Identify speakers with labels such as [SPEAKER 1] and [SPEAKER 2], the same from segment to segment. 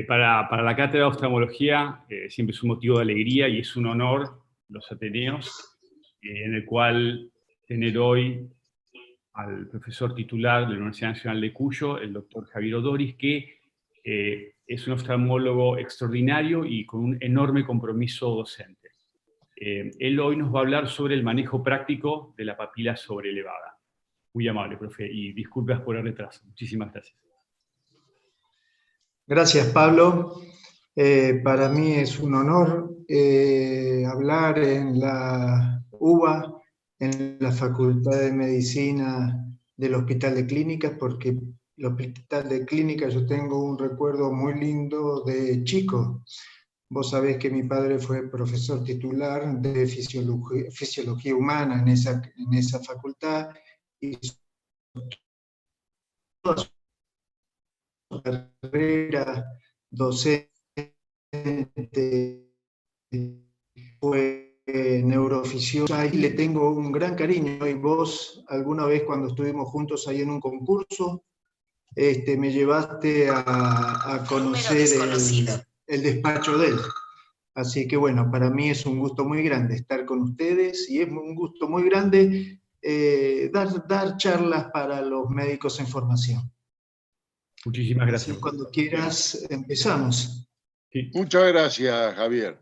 [SPEAKER 1] Para la Cátedra de Oftalmología siempre es un motivo de alegría y es un honor los Ateneos, en el cual tener hoy al profesor titular de la Universidad Nacional de Cuyo, el doctor Javier Odoris, que es un oftalmólogo extraordinario y con un enorme compromiso docente. Él hoy nos va a hablar sobre el manejo práctico de la papila sobrelevada. Muy amable, profe, y disculpas por el retraso. Muchísimas gracias.
[SPEAKER 2] Gracias, Pablo. Para mí es un honor hablar en la UBA, en la Facultad de Medicina del Hospital de Clínicas, porque el Hospital de Clínicas yo tengo un recuerdo muy lindo de chico. Vos sabés que mi padre fue profesor titular de fisiología humana en esa facultad, y toda su carrera docente fue neurofisiología, y le tengo un gran cariño. Y vos, alguna vez cuando estuvimos juntos ahí en un concurso, me llevaste a conocer el despacho de él. Así que bueno, para mí es un gusto muy grande estar con ustedes, y es un gusto muy grande dar charlas para los médicos en formación.
[SPEAKER 1] Muchísimas gracias.
[SPEAKER 2] Así, cuando quieras, empezamos.
[SPEAKER 1] Sí.
[SPEAKER 3] Muchas gracias, Javier.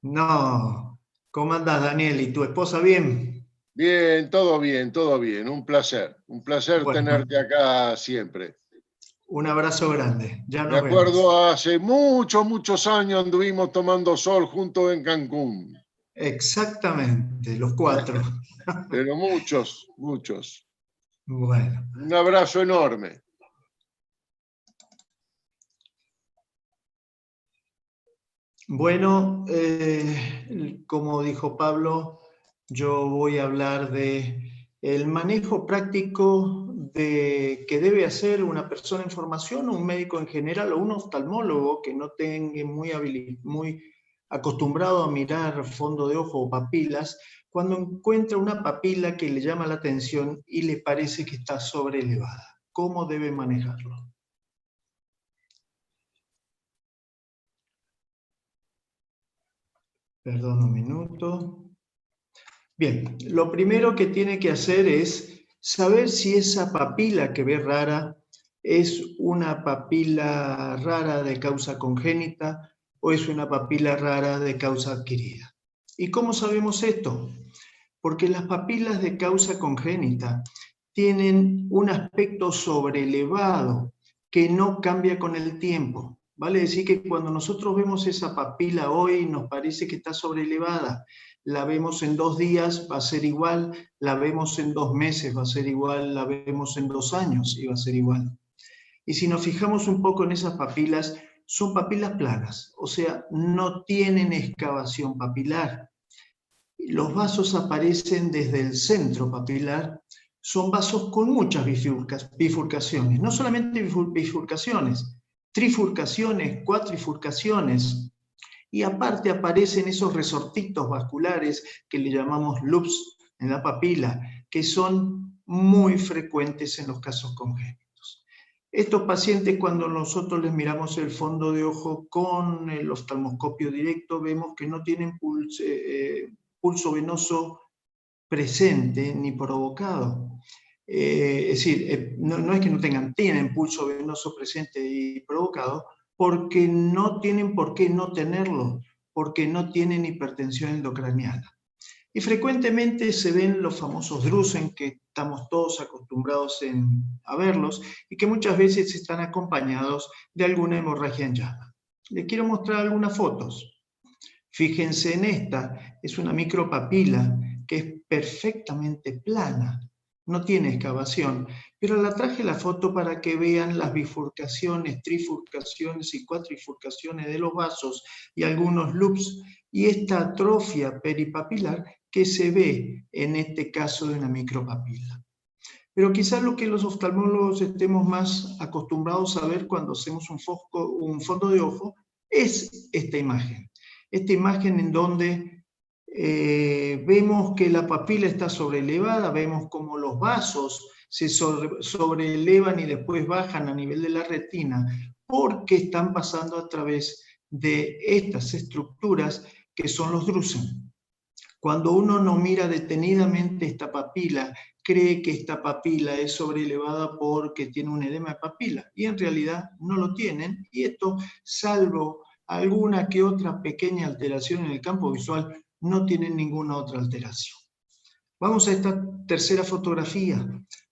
[SPEAKER 2] No, ¿cómo andás, Daniel? ¿Y tu esposa bien?
[SPEAKER 3] Bien, todo bien, todo bien. Un placer
[SPEAKER 2] Bueno,
[SPEAKER 3] tenerte acá siempre.
[SPEAKER 2] Un abrazo grande. Ya nos
[SPEAKER 3] Me acuerdo,
[SPEAKER 2] vemos.
[SPEAKER 3] hace muchos años anduvimos tomando sol juntos en Cancún.
[SPEAKER 2] Exactamente, los 4.
[SPEAKER 3] Pero muchos.
[SPEAKER 2] Bueno.
[SPEAKER 3] Un abrazo enorme.
[SPEAKER 2] Bueno, como dijo Pablo, yo voy a hablar de el manejo práctico que debe hacer una persona en formación, o un médico en general, o un oftalmólogo que no tenga muy acostumbrado a mirar fondo de ojo o papilas, cuando encuentra una papila que le llama la atención y le parece que está sobrelevada. ¿Cómo debe manejarlo? Perdón un minuto. Bien, lo primero que tiene que hacer es saber si esa papila que ve rara es una papila rara de causa congénita o es una papila rara de causa adquirida. ¿Y cómo sabemos esto? Porque las papilas de causa congénita tienen un aspecto sobrelevado que no cambia con el tiempo. Vale decir que cuando nosotros vemos esa papila hoy nos parece que está sobrelevada. La vemos en 2 días, va a ser igual. La vemos en 2 meses, va a ser igual. La vemos en 2 años y va a ser igual. Y si nos fijamos un poco en esas papilas, son papilas planas, o sea, no tienen excavación papilar. Los vasos aparecen desde el centro papilar, son vasos con muchas bifurcaciones, no solamente bifurcaciones, trifurcaciones, cuatrifurcaciones, y aparte aparecen esos resortitos vasculares que le llamamos loops en la papila, que son muy frecuentes en los casos congénitos. Estos pacientes, cuando nosotros les miramos el fondo de ojo con el oftalmoscopio directo, vemos que no tienen pulso venoso presente ni provocado. Es decir, no es que no tienen pulso venoso presente y provocado, porque no tienen por qué no tenerlo, porque no tienen hipertensión endocraniana. Y frecuentemente se ven los famosos drusen, que estamos todos acostumbrados a verlos, y que muchas veces están acompañados de alguna hemorragia en llama. Les quiero mostrar algunas fotos. Fíjense en esta, es una micropapila que es perfectamente plana, no tiene excavación, pero la traje la foto para que vean las bifurcaciones, trifurcaciones y cuatrifurcaciones de los vasos y algunos loops, y esta atrofia peripapilar que se ve en este caso de una micropapila. Pero quizás lo que los oftalmólogos estemos más acostumbrados a ver cuando hacemos un fondo de ojo es esta imagen. Esta imagen en donde vemos que la papila está sobrelevada, vemos como los vasos se sobreelevan y después bajan a nivel de la retina, porque están pasando a través de estas estructuras que son los drusen. Cuando uno no mira detenidamente esta papila, cree que esta papila es sobrelevada porque tiene un edema de papila, y en realidad no lo tienen, y esto, salvo alguna que otra pequeña alteración en el campo visual, no tienen ninguna otra alteración. Vamos a esta tercera fotografía.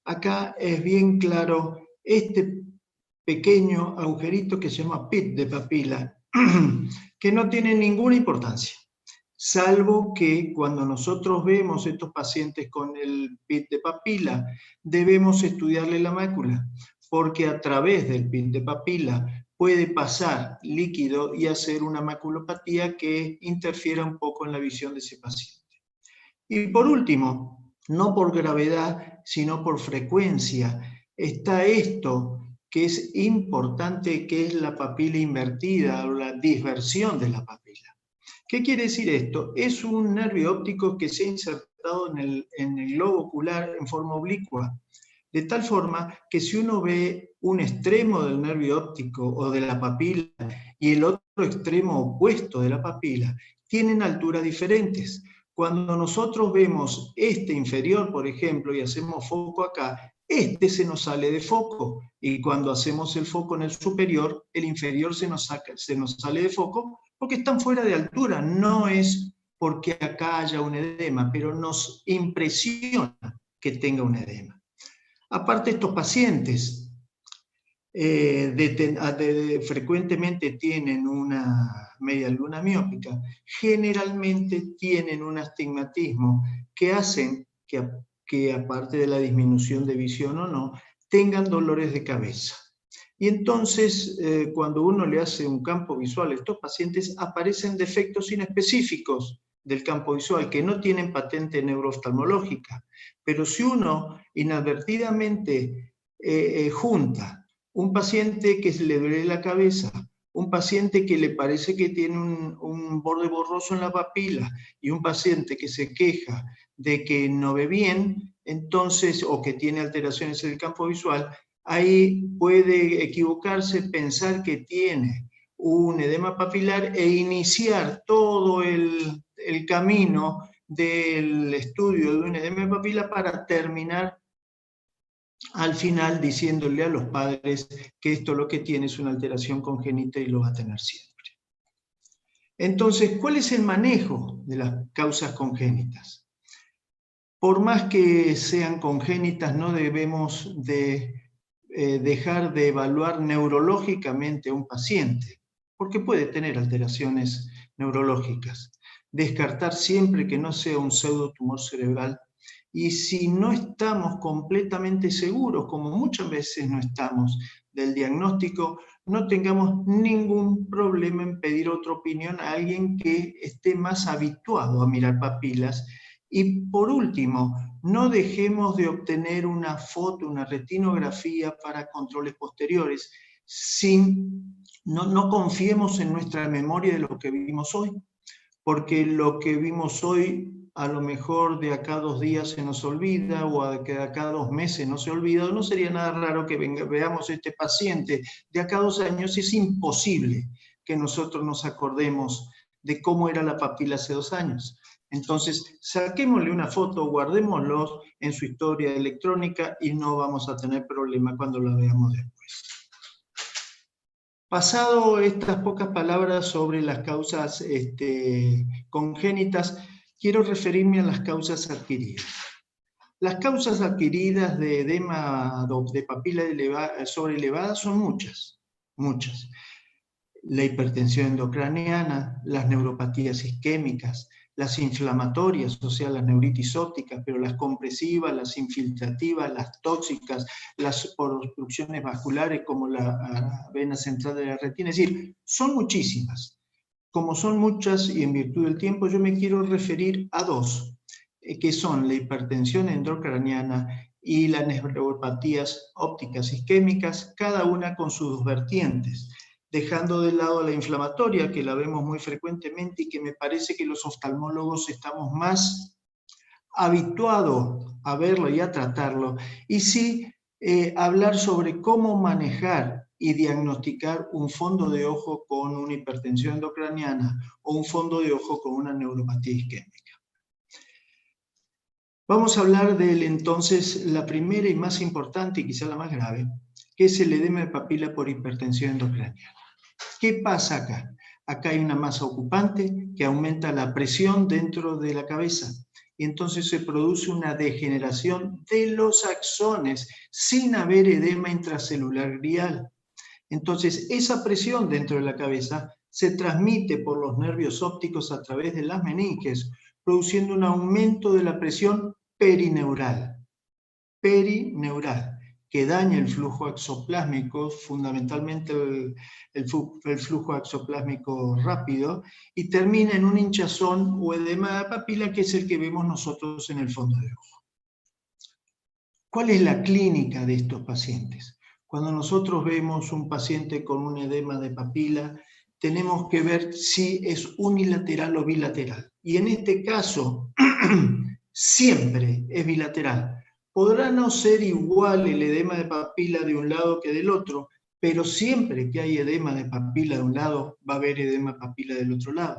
[SPEAKER 2] Acá es bien claro este pequeño agujerito que se llama pit de papila, que no tiene ninguna importancia, salvo que cuando nosotros vemos estos pacientes con el pit de papila, debemos estudiarle la mácula, porque a través del pit de papila puede pasar líquido y hacer una maculopatía que interfiera un poco en la visión de ese paciente. Y por último, no por gravedad, sino por frecuencia, está esto que es importante, que es la papila invertida o la disversión de la papila. ¿Qué quiere decir esto? Es un nervio óptico que se ha insertado en el globo ocular en forma oblicua, de tal forma que si uno ve un extremo del nervio óptico o de la papila y el otro extremo opuesto de la papila, tienen alturas diferentes. Cuando nosotros vemos este inferior, por ejemplo, y hacemos foco acá, este se nos sale de foco, y cuando hacemos el foco en el superior, el inferior se nos sale de foco, porque están fuera de altura. No es porque acá haya un edema, pero nos impresiona que tenga un edema. Aparte, estos pacientes frecuentemente tienen una media luna miópica, generalmente tienen un astigmatismo que hacen que aparte de la disminución de visión o no, tengan dolores de cabeza. Y entonces, cuando uno le hace un campo visual a estos pacientes, aparecen defectos inespecíficos del campo visual que no tienen patente neurooftalmológica. Pero si uno inadvertidamente junta un paciente que le duele la cabeza, un paciente que le parece que tiene un borde borroso en la papila y un paciente que se queja de que no ve bien, entonces, o que tiene alteraciones en el campo visual, ahí puede equivocarse, pensar que tiene un edema papilar e iniciar todo el camino del estudio de un edema papilar para terminar al final diciéndole a los padres que esto lo que tiene es una alteración congénita y lo va a tener siempre. Entonces, ¿cuál es el manejo de las causas congénitas? Por más que sean congénitas, no debemos dejar de evaluar neurológicamente a un paciente, porque puede tener alteraciones neurológicas. Descartar siempre que no sea un pseudotumor cerebral. Y si no estamos completamente seguros, como muchas veces no estamos, del diagnóstico, no tengamos ningún problema en pedir otra opinión a alguien que esté más habituado a mirar papilas. Y por último, no dejemos de obtener una foto, una retinografía para controles posteriores. No confiemos en nuestra memoria de lo que vimos hoy, porque lo que vimos hoy a lo mejor de acá 2 días se nos olvida, o de acá 2 meses no se olvida. No sería nada raro que veamos este paciente de acá 2 años. Es imposible que nosotros nos acordemos de cómo era la papila hace 2 años. Entonces, saquémosle una foto, guardémoslo en su historia electrónica y no vamos a tener problema cuando la veamos después. Pasado estas pocas palabras sobre las causas congénitas, quiero referirme a las causas adquiridas. Las causas adquiridas de edema de papila sobrelevada son muchas. La hipertensión endocraniana, las neuropatías isquémicas, las inflamatorias, o sea, las neuritis ópticas, pero las compresivas, las infiltrativas, las tóxicas, las obstrucciones vasculares como la vena central de la retina. Es decir, son muchísimas. Como son muchas y en virtud del tiempo, yo me quiero referir a 2, que son la hipertensión endocraniana y las neuropatías ópticas isquémicas, cada una con sus 2 vertientes, dejando de lado la inflamatoria, que la vemos muy frecuentemente y que me parece que los oftalmólogos estamos más habituados a verlo y a tratarlo, y sí hablar sobre cómo manejar y diagnosticar un fondo de ojo con una hipertensión endocraniana o un fondo de ojo con una neuropatía isquémica. Vamos a hablar de entonces la primera y más importante y quizá la más grave, que es el edema de papila por hipertensión endocraniana. ¿Qué pasa acá? Acá hay una masa ocupante que aumenta la presión dentro de la cabeza y entonces se produce una degeneración de los axones sin haber edema intracelular glial. Entonces esa presión dentro de la cabeza se transmite por los nervios ópticos a través de las meninges, produciendo un aumento de la presión perineural, que daña el flujo axoplásmico, fundamentalmente el flujo axoplásmico rápido, y termina en un hinchazón o edema de papila, que es el que vemos nosotros en el fondo de ojo. ¿Cuál es la clínica de estos pacientes? Cuando nosotros vemos un paciente con un edema de papila, tenemos que ver si es unilateral o bilateral. Y en este caso, siempre es bilateral. Podrá no ser igual el edema de papila de un lado que del otro, pero siempre que hay edema de papila de un lado, va a haber edema de papila del otro lado.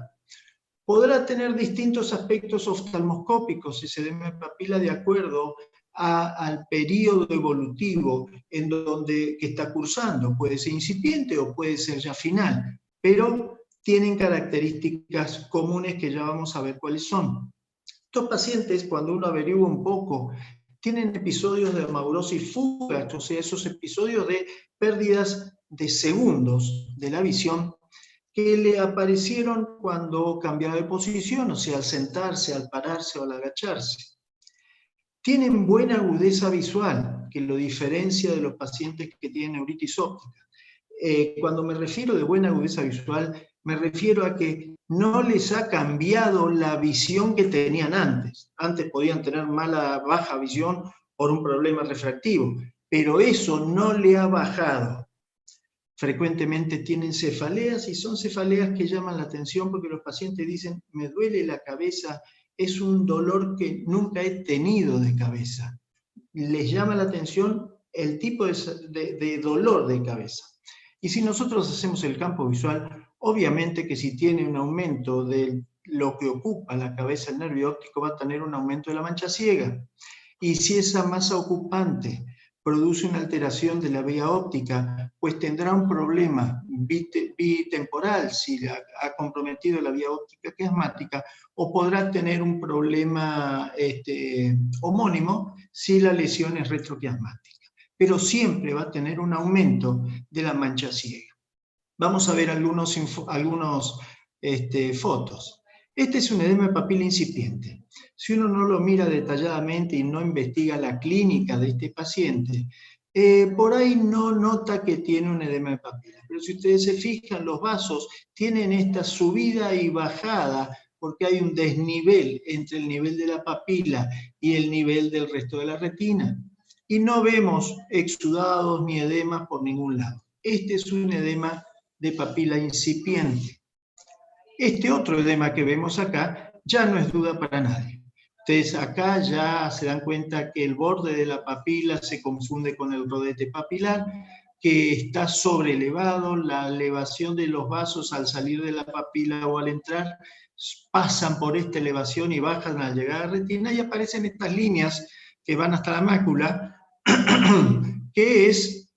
[SPEAKER 2] Podrá tener distintos aspectos oftalmoscópicos ese edema de papila de acuerdo al periodo evolutivo en donde que está cursando. Puede ser incipiente o puede ser ya final, pero tienen características comunes que ya vamos a ver cuáles son. Estos pacientes, cuando uno averigua un poco, tienen episodios de amaurosis fugaz, o sea, esos episodios de pérdidas de segundos de la visión que le aparecieron cuando cambiaba de posición, o sea, al sentarse, al pararse o al agacharse. Tienen buena agudeza visual, que lo diferencia de los pacientes que tienen neuritis óptica. Cuando me refiero de buena agudeza visual, me refiero a que no les ha cambiado la visión que tenían antes. Antes podían tener baja visión por un problema refractivo, pero eso no le ha bajado. Frecuentemente tienen cefaleas y son cefaleas que llaman la atención porque los pacientes dicen, me duele la cabeza, es un dolor que nunca he tenido de cabeza. Les llama la atención el tipo de dolor de cabeza. Y si nosotros hacemos el campo visual, obviamente que si tiene un aumento de lo que ocupa la cabeza, el nervio óptico, va a tener un aumento de la mancha ciega. Y si esa masa ocupante produce una alteración de la vía óptica, pues tendrá un problema bitemporal si ha comprometido la vía óptica quiasmática, o podrá tener un problema homónimo si la lesión es retroquiasmática. Pero siempre va a tener un aumento de la mancha ciega. Vamos a ver algunos fotos. Este es un edema de papila incipiente. Si uno no lo mira detalladamente y no investiga la clínica de este paciente, por ahí no nota que tiene un edema de papila. Pero si ustedes se fijan, los vasos tienen esta subida y bajada porque hay un desnivel entre el nivel de la papila y el nivel del resto de la retina. Y no vemos exudados ni edemas por ningún lado. Este es un edema de papila incipiente. Este otro edema que vemos acá ya no es duda para nadie. Ustedes acá ya se dan cuenta que el borde de la papila se confunde con el rodete papilar, que está sobrelevado, la elevación de los vasos al salir de la papila o al entrar pasan por esta elevación y bajan al llegar a la retina y aparecen estas líneas que van hasta la mácula, que es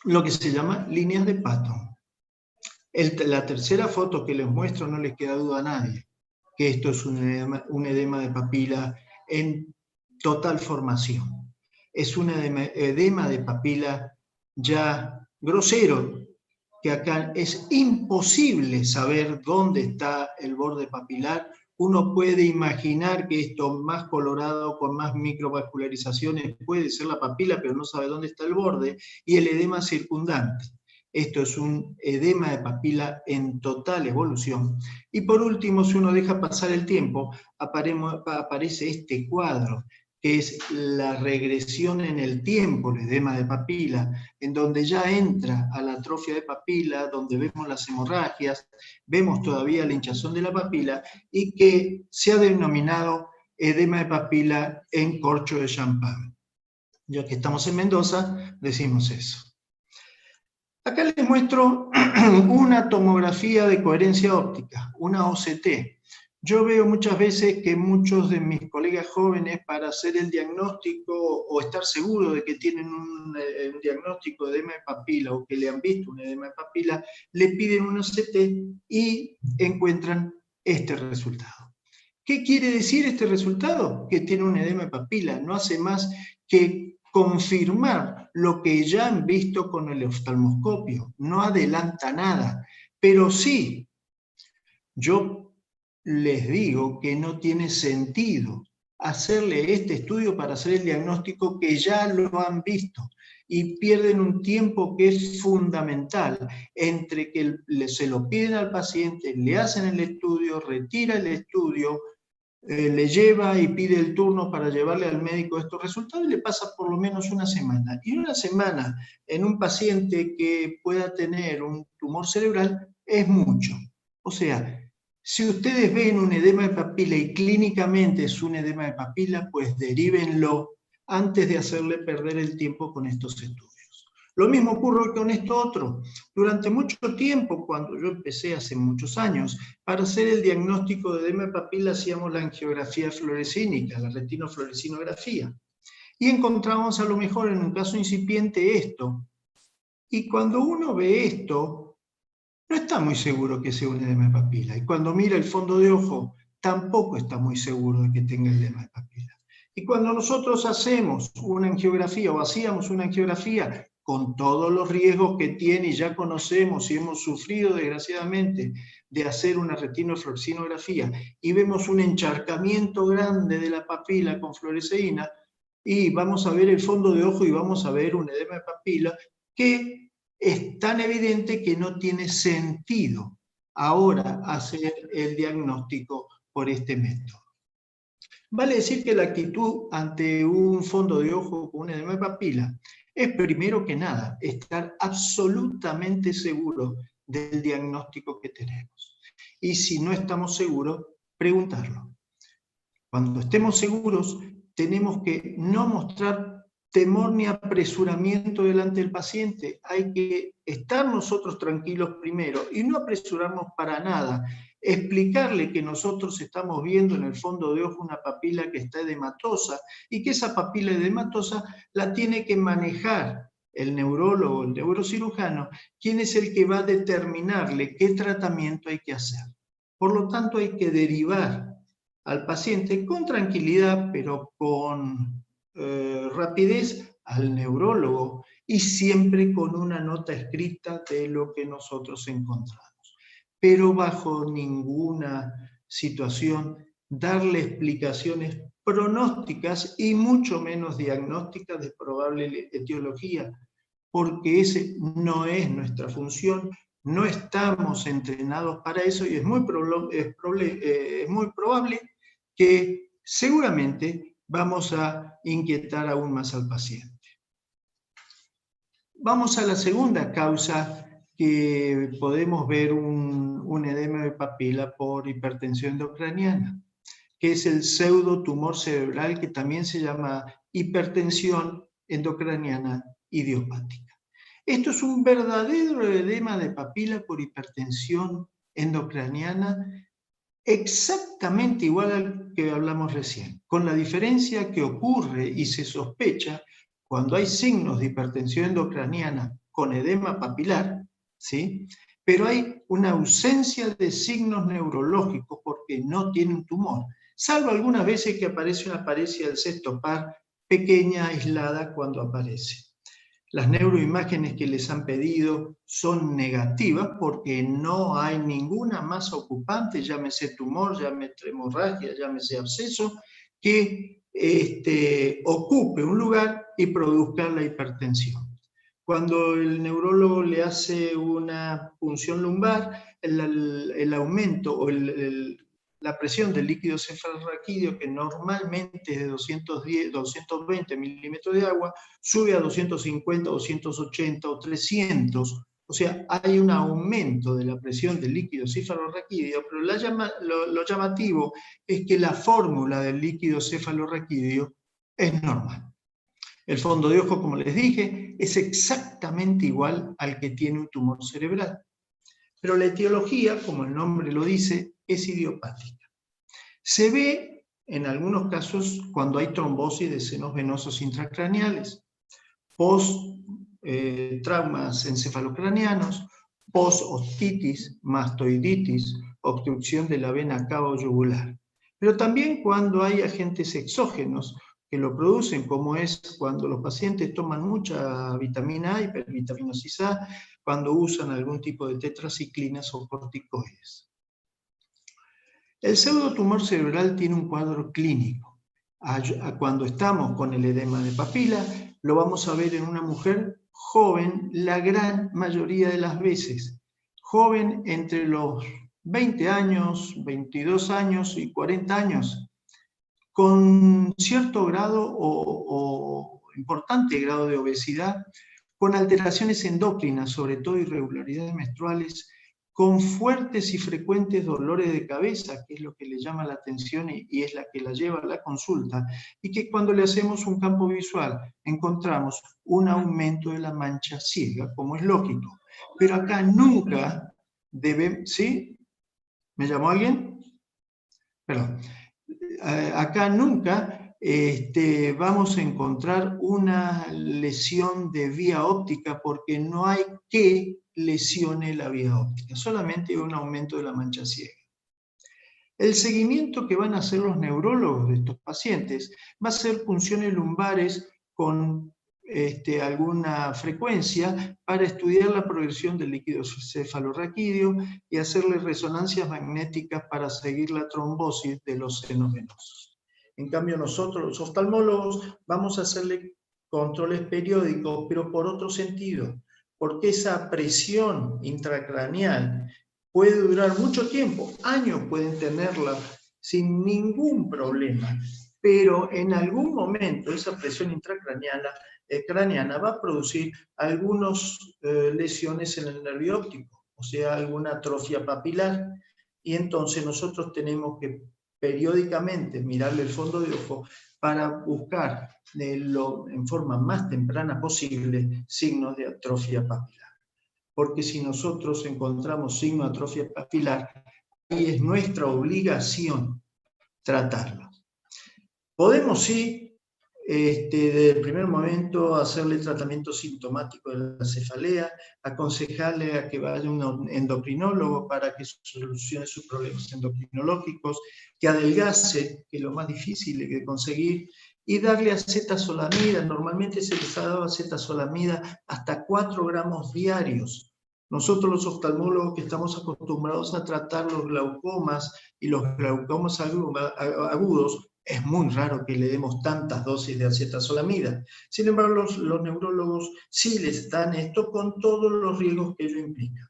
[SPEAKER 2] lo que se llama líneas de Patton. La tercera foto que les muestro no les queda duda a nadie, que esto es un edema de papila en total formación. Es un edema de papila ya grosero, que acá es imposible saber dónde está el borde papilar. Uno puede imaginar que esto más colorado, con más microvascularizaciones, puede ser la papila, pero no sabe dónde está el borde, y el edema circundante. Esto es un edema de papila en total evolución. Y por último, si uno deja pasar el tiempo, aparece este cuadro, que es la regresión en el tiempo, el edema de papila, en donde ya entra a la atrofia de papila, donde vemos las hemorragias, vemos todavía la hinchazón de la papila, y que se ha denominado edema de papila en corcho de champán. Ya que estamos en Mendoza, decimos eso. Acá les muestro una tomografía de coherencia óptica, una OCT. Yo veo muchas veces que muchos de mis colegas jóvenes, para hacer el diagnóstico o estar seguros de que tienen un diagnóstico de edema de papila o que le han visto un edema de papila, le piden un OCT y encuentran este resultado. ¿Qué quiere decir este resultado? Que tiene un edema de papila. No hace más que confirmar lo que ya han visto con el oftalmoscopio. No adelanta nada. Pero sí, yo les digo que no tiene sentido hacerle este estudio para hacer el diagnóstico que ya lo han visto. Y pierden un tiempo que es fundamental entre que se lo piden al paciente, le hacen el estudio, retira el estudio, le lleva y pide el turno para llevarle al médico estos resultados y le pasa por lo menos una semana. Y una semana en un paciente que pueda tener un tumor cerebral es mucho. O sea, si ustedes ven un edema de papila y clínicamente es un edema de papila, pues derívenlo antes de hacerle perder el tiempo con estos estudios. Lo mismo ocurre con esto otro. Durante mucho tiempo, cuando yo empecé hace muchos años, para hacer el diagnóstico de edema de papila hacíamos la angiografía fluorescínica, la retinofluorescinografía. Y encontramos a lo mejor en un caso incipiente esto. Y cuando uno ve esto, no está muy seguro que sea un edema de papila. Y cuando mira el fondo de ojo, tampoco está muy seguro de que tenga edema de papila. Y cuando nosotros hacemos una angiografía o hacíamos una angiografía con todos los riesgos que tiene y ya conocemos y hemos sufrido desgraciadamente de hacer una retinofluorescinografía y vemos un encharcamiento grande de la papila con fluoresceína y vamos a ver el fondo de ojo y vamos a ver un edema de papila que es tan evidente que no tiene sentido ahora hacer el diagnóstico por este método. Vale decir que la actitud ante un fondo de ojo con un edema de papila es primero que nada estar absolutamente seguro del diagnóstico que tenemos. Y si no estamos seguros, preguntarlo. Cuando estemos seguros, tenemos que no mostrar temor ni apresuramiento delante del paciente. Hay que estar nosotros tranquilos primero y no apresurarnos para nada. Explicarle que nosotros estamos viendo en el fondo de ojo una papila que está edematosa y que esa papila edematosa la tiene que manejar el neurólogo, el neurocirujano, quien es el que va a determinarle qué tratamiento hay que hacer. Por lo tanto, hay que derivar al paciente con tranquilidad, pero con rapidez al neurólogo y siempre con una nota escrita de lo que nosotros encontramos. Pero bajo ninguna situación darle explicaciones pronósticas y mucho menos diagnósticas de probable etiología, porque ese no es nuestra función, no estamos entrenados para eso y es muy probable que seguramente vamos a inquietar aún más al paciente. Vamos a la segunda causa que podemos ver un edema de papila por hipertensión endocraniana, que es el pseudotumor cerebral, que también se llama hipertensión endocraniana idiopática. Esto es un verdadero edema de papila por hipertensión endocraniana, exactamente igual al que hablamos recién, con la diferencia que ocurre y se sospecha cuando hay signos de hipertensión endocraniana con edema papilar, ¿sí? Pero hay una ausencia de signos neurológicos porque no tiene un tumor, salvo algunas veces que aparece una paresia del sexto par pequeña, aislada, cuando aparece. Las neuroimágenes que les han pedido son negativas porque no hay ninguna masa ocupante, llámese tumor, llámese hemorragia, llámese absceso, que ocupe un lugar y produzca la hipertensión. Cuando el neurólogo le hace una punción lumbar, el aumento o la presión del líquido cefalorraquídeo, que normalmente es de 220 milímetros de agua, sube a 250, 280 o 300. O sea, hay un aumento de la presión del líquido cefalorraquídeo, pero lo llamativo es que la fórmula del líquido cefalorraquídeo es normal. El fondo de ojo, como les dije, es exactamente igual al que tiene un tumor cerebral. Pero la etiología, como el nombre lo dice, es idiopática. Se ve en algunos casos cuando hay trombosis de senos venosos intracraneales, post-traumas encefalocranianos, post-ostitis, mastoiditis, obstrucción de la vena cava yugular. Pero también cuando hay agentes exógenos que lo producen, como es cuando los pacientes toman mucha vitamina A, hipervitaminosis A, cuando usan algún tipo de tetraciclinas o corticoides. El pseudotumor cerebral tiene un cuadro clínico. Cuando estamos con el edema de papila, lo vamos a ver en una mujer joven la gran mayoría de las veces. Joven entre los 20 años, 22 años y 40 años, con cierto grado o importante grado de obesidad, con alteraciones endócrinas, sobre todo irregularidades menstruales, con fuertes y frecuentes dolores de cabeza, que es lo que le llama la atención y es la que la lleva a la consulta, y que cuando le hacemos un campo visual encontramos un aumento de la mancha ciega, como es lógico. Pero acá nunca debe... ¿Sí? ¿Me llamó alguien? Perdón. Acá nunca vamos a encontrar una lesión de vía óptica porque no hay que lesione la vía óptica, solamente un aumento de la mancha ciega. El seguimiento que van a hacer los neurólogos de estos pacientes va a ser punciones lumbares con alguna frecuencia para estudiar la progresión del líquido cefalorraquídeo y hacerle resonancias magnéticas para seguir la trombosis de los senos venosos. En cambio nosotros, los oftalmólogos, vamos a hacerle controles periódicos, pero por otro sentido, porque esa presión intracraneal puede durar mucho tiempo, años pueden tenerla sin ningún problema, pero en algún momento esa presión intracraneana va a producir algunas lesiones en el nervio óptico, o sea, alguna atrofia papilar, y entonces nosotros tenemos que periódicamente mirarle el fondo de ojo para buscar en forma más temprana posible signos de atrofia papilar. Porque si nosotros encontramos signos de atrofia papilar, ahí es nuestra obligación tratarlo. Podemos sí, desde el primer momento, hacerle tratamiento sintomático de la cefalea, aconsejarle a que vaya a un endocrinólogo para que solucione sus problemas endocrinológicos, que adelgace, que es lo más difícil de conseguir, y darle acetazolamida. Normalmente se les ha dado acetazolamida hasta 4 gramos diarios. Nosotros los oftalmólogos que estamos acostumbrados a tratar los glaucomas y los glaucomas agudos, es muy raro que le demos tantas dosis de acetazolamida. Sin embargo, los neurólogos sí les dan esto con todos los riesgos que ello implica.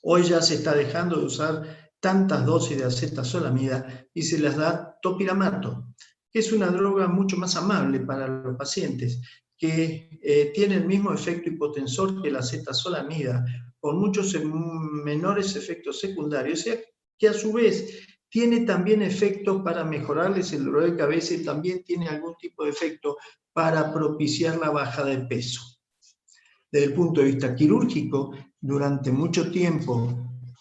[SPEAKER 2] Hoy ya se está dejando de usar tantas dosis de acetazolamida y se las da topiramato, que es una droga mucho más amable para los pacientes, que tiene el mismo efecto hipotensor que la acetazolamida, con muchos menores efectos secundarios, o sea, que a su vez tiene también efectos para mejorarles el dolor de cabeza y también tiene algún tipo de efecto para propiciar la baja de peso. Desde el punto de vista quirúrgico, durante mucho tiempo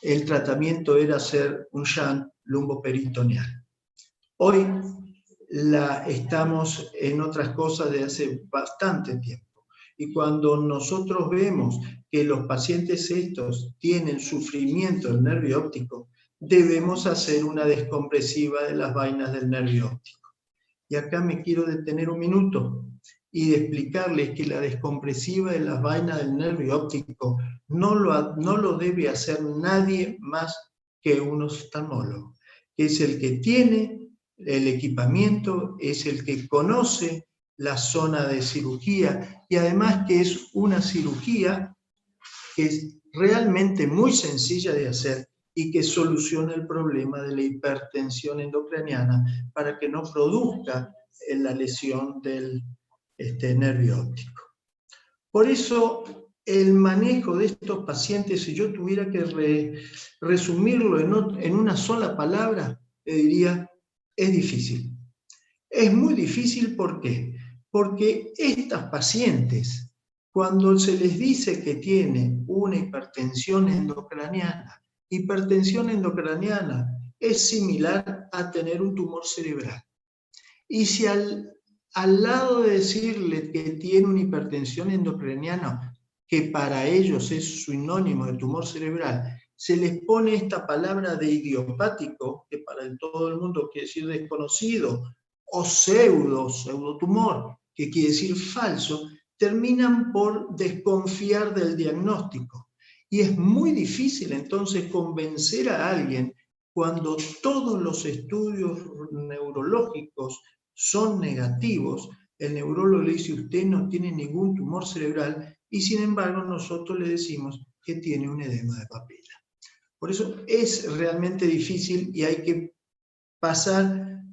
[SPEAKER 2] el tratamiento era hacer un shunt lumboperitoneal. Hoy estamos en otras cosas de hace bastante tiempo. Y cuando nosotros vemos que los pacientes estos tienen sufrimiento del nervio óptico, debemos hacer una descompresiva de las vainas del nervio óptico. Y acá me quiero detener un minuto y de explicarles que la descompresiva de las vainas del nervio óptico no lo debe hacer nadie más que un oftalmólogo, que es el que tiene el equipamiento, es el que conoce la zona de cirugía y además que es una cirugía que es realmente muy sencilla de hacer y que soluciona el problema de la hipertensión endocraniana para que no produzca la lesión del nervio óptico. Por eso, el manejo de estos pacientes, si yo tuviera que resumirlo en una sola palabra, le diría, es difícil. Es muy difícil, ¿por qué? Porque estas pacientes, Cuando se les dice que tiene una hipertensión endocraniana es similar a tener un tumor cerebral. Y si al lado de decirle que tiene una hipertensión endocraniana, que para ellos es sinónimo de tumor cerebral, se les pone esta palabra de idiopático, que para todo el mundo quiere decir desconocido, o pseudotumor, que quiere decir falso, terminan por desconfiar del diagnóstico. Y es muy difícil entonces convencer a alguien cuando todos los estudios neurológicos son negativos. El neurólogo le dice: usted no tiene ningún tumor cerebral, y sin embargo nosotros le decimos que tiene un edema de papila. Por eso es realmente difícil y hay que pasar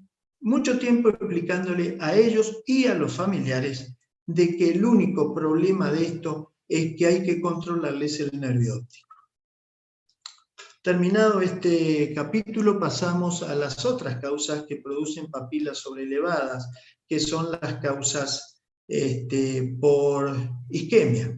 [SPEAKER 2] mucho tiempo explicándole a ellos y a los familiares de que el único problema de esto es que hay que controlarles el nervio óptico. Terminado este capítulo, pasamos a las otras causas que producen papilas sobrelevadas, que son las causas por isquemia,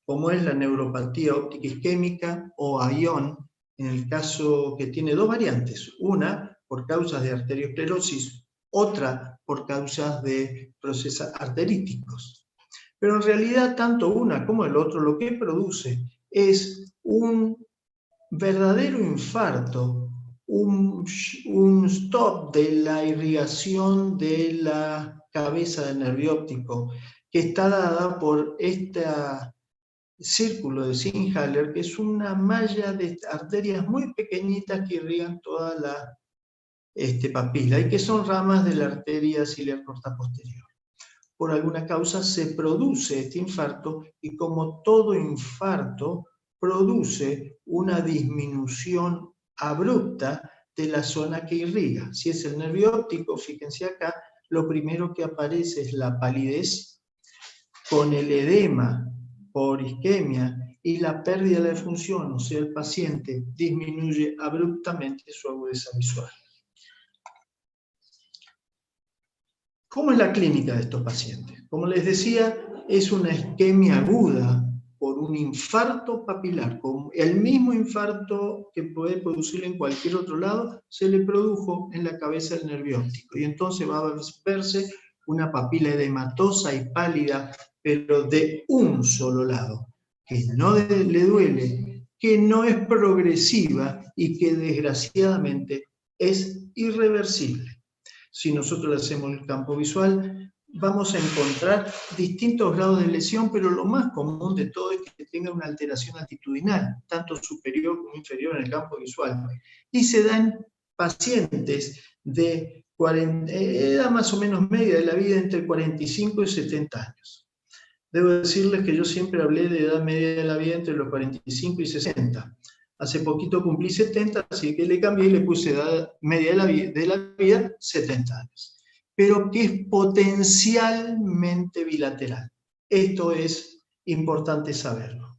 [SPEAKER 2] como es la neuropatía óptica isquémica o AION, en el caso que tiene dos variantes, una por causas de arteriosclerosis, otra por causas de procesos arteríticos. Pero en realidad tanto una como el otro lo que produce es un verdadero infarto, un stop de la irrigación de la cabeza del nervio óptico, que está dada por este círculo de Siegenthaler, que es una malla de arterias muy pequeñitas que irrigan toda la papila y que son ramas de la arteria ciliar corta posterior. Por alguna causa se produce este infarto y, como todo infarto, produce una disminución abrupta de la zona que irriga. Si es el nervio óptico, fíjense acá, lo primero que aparece es la palidez con el edema por isquemia y la pérdida de función, o sea, el paciente disminuye abruptamente su agudeza visual. ¿Cómo es la clínica de estos pacientes? Como les decía, es una isquemia aguda por un infarto papilar. Con el mismo infarto que puede producir en cualquier otro lado, se le produjo en la cabeza del nervio óptico. Y entonces va a verse una papila edematosa y pálida, pero de un solo lado, que no le duele, que no es progresiva y que desgraciadamente es irreversible. Si nosotros le hacemos el campo visual, vamos a encontrar distintos grados de lesión, pero lo más común de todo es que tenga una alteración altitudinal, tanto superior como inferior en el campo visual. Y se dan pacientes de edad más o menos media de la vida, entre 45 y 70 años. Debo decirles que yo siempre hablé de edad media de la vida entre los 45 y 60. Hace poquito cumplí 70, así que le cambié y le puse edad media de la vida 70 años. Pero que es potencialmente bilateral. Esto es importante saberlo.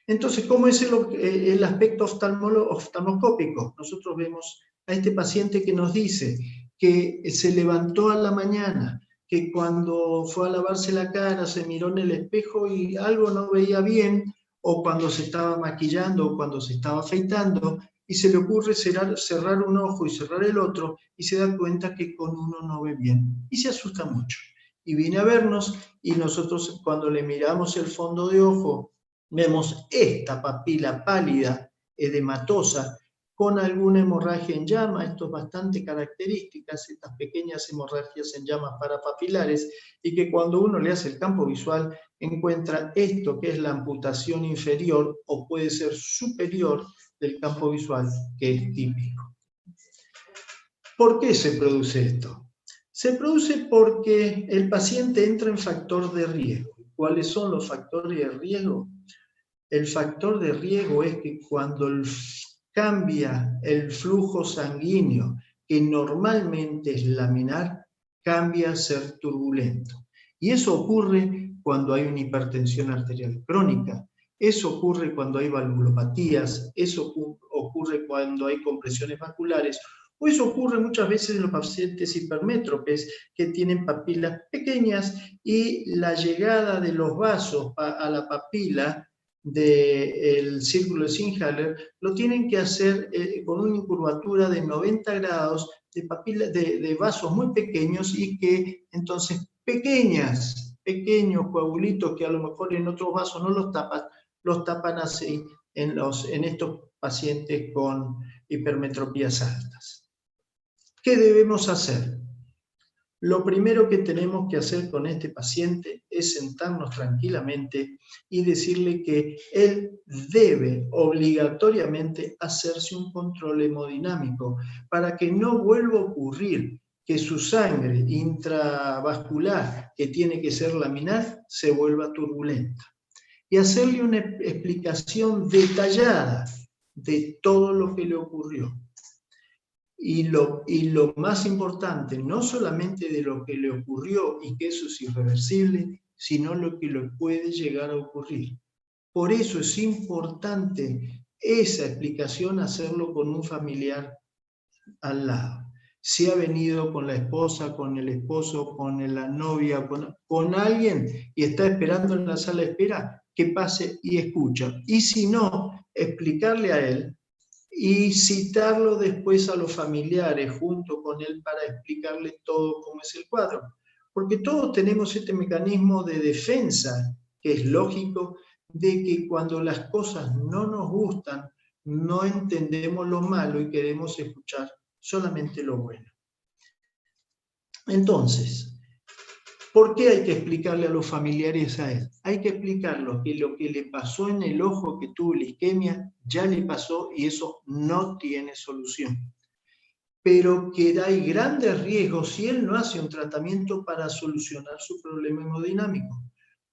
[SPEAKER 2] Entonces, ¿cómo es el aspecto oftalmoscópico? Nosotros vemos a este paciente que nos dice que se levantó a la mañana, que cuando fue a lavarse la cara se miró en el espejo y algo no veía bien, o cuando se estaba maquillando, o cuando se estaba afeitando, y se le ocurre cerrar un ojo y cerrar el otro, y se da cuenta que con uno no ve bien, y se asusta mucho. Y viene a vernos, y nosotros cuando le miramos el fondo de ojo, vemos esta papila pálida, edematosa, con alguna hemorragia en llama. Esto es bastante características, estas pequeñas hemorragias en llamas parapapilares, y que cuando uno le hace el campo visual encuentra esto que es la amputación inferior o puede ser superior del campo visual, que es típico. ¿Por qué se produce esto? Se produce porque el paciente entra en factor de riesgo. ¿Cuáles son los factores de riesgo? El factor de riesgo es que cuando cambia el flujo sanguíneo, que normalmente es laminar, cambia a ser turbulento. Y eso ocurre cuando hay una hipertensión arterial crónica, eso ocurre cuando hay valvulopatías, eso ocurre cuando hay compresiones vasculares, O eso ocurre muchas veces en los pacientes hipermétropes que tienen papilas pequeñas y la llegada de los vasos a la papila del círculo de Singer lo tienen que hacer con una incurvatura de 90 grados de vasos muy pequeños y que entonces pequeños coagulitos que a lo mejor en otros vasos no los tapan así en estos pacientes con hipermetropías altas. ¿Qué debemos hacer? Lo primero que tenemos que hacer con este paciente es sentarnos tranquilamente y decirle que él debe obligatoriamente hacerse un control hemodinámico para que no vuelva a ocurrir que su sangre intravascular, que tiene que ser laminar, se vuelva turbulenta. Y hacerle una explicación detallada de todo lo que le ocurrió. Y lo más importante, no solamente de lo que le ocurrió y que eso es irreversible, sino lo que le puede llegar a ocurrir. Por eso es importante esa explicación hacerlo con un familiar al lado. Si ha venido con la esposa, con el esposo, con la novia, con alguien y está esperando en la sala de espera, que pase y escucha. Y si no, explicarle a él y citarlo después a los familiares junto con él para explicarle todo cómo es el cuadro. Porque todos tenemos este mecanismo de defensa, que es lógico, de que cuando las cosas no nos gustan, no entendemos lo malo y queremos escuchar solamente lo bueno. Entonces, ¿por qué hay que explicarle a los familiares a él? Hay que explicarle que lo que le pasó en el ojo que tuvo la isquemia ya le pasó y eso no tiene solución. Pero que hay grandes riesgos si él no hace un tratamiento para solucionar su problema hemodinámico.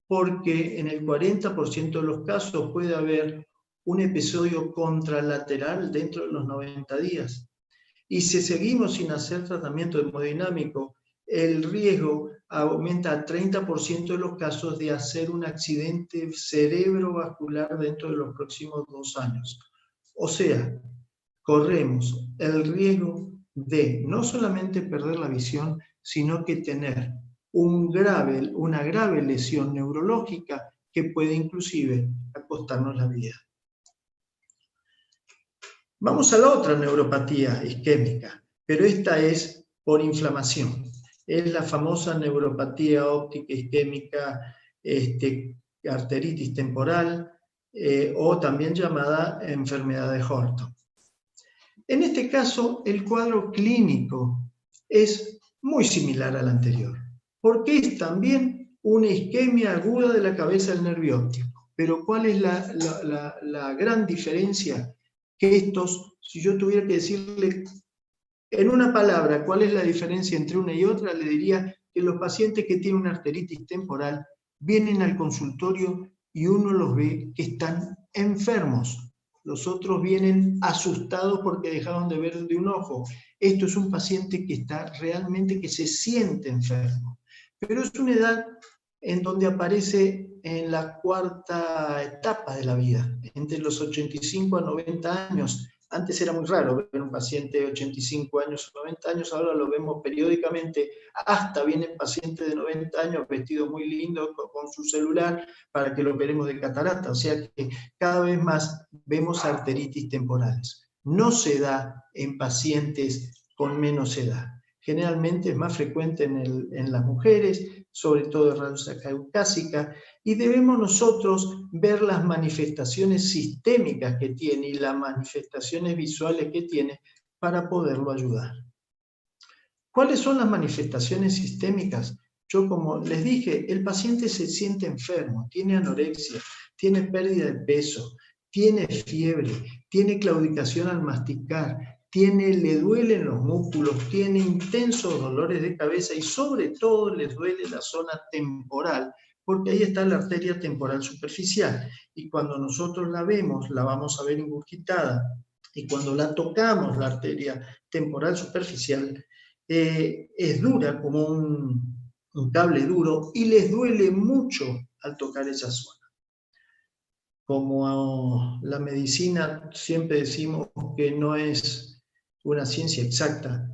[SPEAKER 2] Porque en el 40% de los casos puede haber un episodio contralateral dentro de los 90 días. Y si seguimos sin hacer tratamiento hemodinámico, el riesgo aumenta a 30% de los casos de hacer un accidente cerebrovascular dentro de los próximos 2 años. O sea, corremos el riesgo de no solamente perder la visión, sino que tener una grave lesión neurológica que puede inclusive costarnos la vida. Vamos a la otra neuropatía isquémica, pero esta es por inflamación. Es la famosa neuropatía óptica isquémica, arteritis temporal, o también llamada enfermedad de Horton. En este caso, el cuadro clínico es muy similar al anterior, porque es también una isquemia aguda de la cabeza del nervio óptico. Pero ¿cuál es la gran diferencia? Que estos, si yo tuviera que decirle en una palabra cuál es la diferencia entre una y otra, le diría que los pacientes que tienen una arteritis temporal vienen al consultorio y uno los ve que están enfermos. Los otros vienen asustados porque dejaron de ver de un ojo. Esto es un paciente que está realmente, que se siente enfermo. Pero es una edad en donde aparece en la cuarta etapa de la vida, entre los 85 a 90 años. Antes era muy raro ver un paciente de 85 años o 90 años, ahora lo vemos periódicamente, hasta vienen pacientes de 90 años vestidos muy lindos con su celular para que lo operemos de catarata, o sea que cada vez más vemos arteritis temporales. No se da en pacientes con menos edad. Generalmente es más frecuente en las mujeres, sobre todo de raza caucásica, y debemos nosotros ver las manifestaciones sistémicas que tiene y las manifestaciones visuales que tiene para poderlo ayudar. ¿Cuáles son las manifestaciones sistémicas? Yo, como les dije, el paciente se siente enfermo, tiene anorexia, tiene pérdida de peso, tiene fiebre, tiene claudicación al masticar, le duelen los músculos, tiene intensos dolores de cabeza y sobre todo les duele la zona temporal, porque ahí está la arteria temporal superficial. Y cuando nosotros la vemos, la vamos a ver ingurgitada. Y cuando la tocamos, la arteria temporal superficial, es dura como un cable duro y les duele mucho al tocar esa zona. Como la medicina siempre decimos que no es una ciencia exacta.